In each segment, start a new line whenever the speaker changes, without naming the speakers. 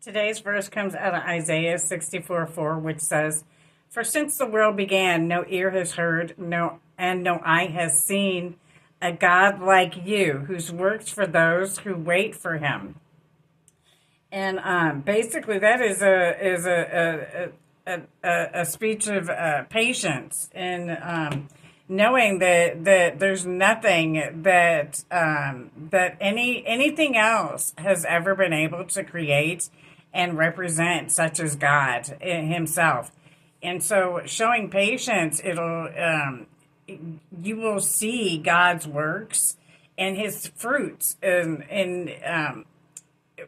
Today's verse comes out of Isaiah 64:4, which says, "For since the world began, no ear has heard, no eye has seen a God like you, whose works for those who wait for Him." And basically, that is a speech of patience and knowing that there's nothing that anything else has ever been able to create and represent, such as God Himself. And so, showing patience, you will see God's works and His fruits, and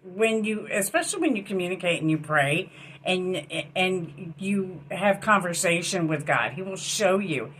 when you, especially when you communicate and you pray and you have conversation with God, He will show you.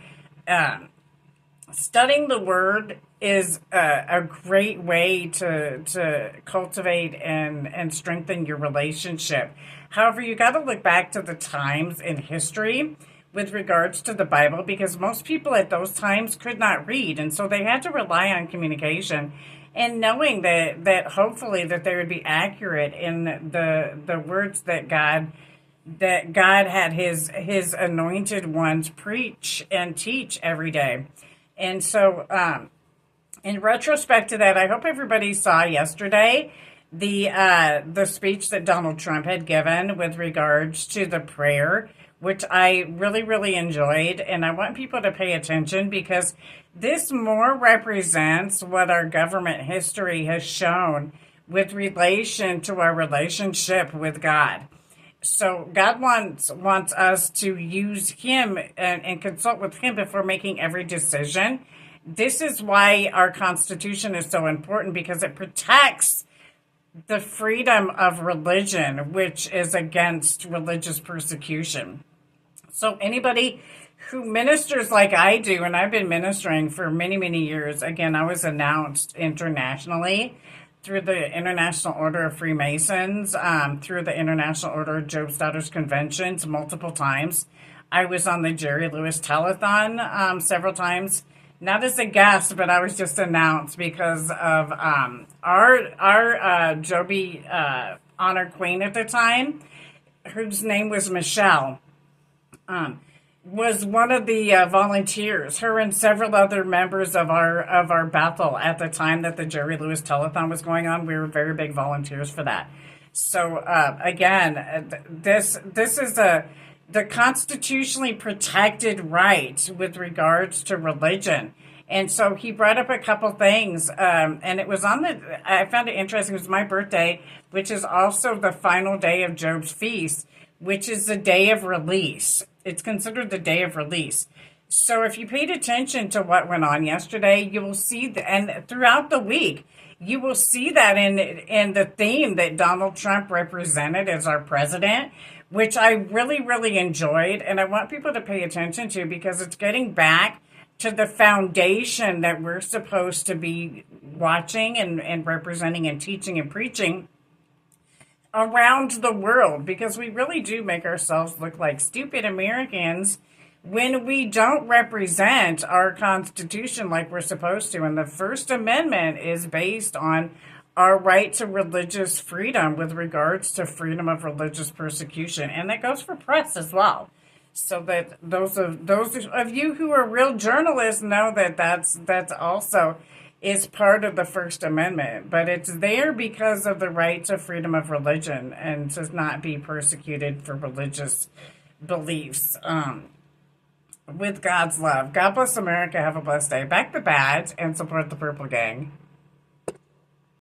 Studying the Word is a great way to cultivate and strengthen your relationship. However, you got to look back to the times in history with regards to the Bible, because most people at those times could not read, and so they had to rely on communication and knowing that hopefully that they would be accurate in the words that God had his anointed ones preach and teach every day. And so in retrospect to that, I hope everybody saw yesterday the speech that Donald Trump had given with regards to the prayer, which I really enjoyed, and I want people to pay attention because this more represents what our government history has shown with relation to our relationship with God. So God wants us to use Him and consult with Him before making every decision. This is why our Constitution is so important, because it protects the freedom of religion, which is against religious persecution. So anybody who ministers like I do, and I've been ministering for many years. Again, I was announced internationally through the International Order of Freemasons, through the International Order of Job's Daughters Conventions multiple times. I was on the Jerry Lewis Telethon several times, not as a guest, but I was just announced because of our Joby Honor Queen at the time, whose name was Michelle. Was one of the volunteers, her and several other members of our Bethel at the time that the Jerry Lewis Telethon was going on. We were very big volunteers for that. So again, this is the constitutionally protected right with regards to religion. And so he brought up a couple things, and it was I found it interesting. It was my birthday, which is also the final day of Job's feast, which is the day of release. It's considered the day of release. So if you paid attention to what went on yesterday, you will see, and throughout the week, you will see that in the theme that Donald Trump represented as our president, which I really enjoyed, and I want people to pay attention to, because it's getting back to the foundation that we're supposed to be watching and representing and teaching and preaching around the world, because we really do make ourselves look like stupid Americans when we don't represent our Constitution like we're supposed to. And the First Amendment is based on our right to religious freedom with regards to freedom of religious persecution. And that goes for press as well. So that those of you who are real journalists know that that's also is part of the First Amendment, but it's there because of the right to freedom of religion and to not be persecuted for religious beliefs. With God's love. God bless America. Have a blessed day. Back the badge and support the Purple Gang.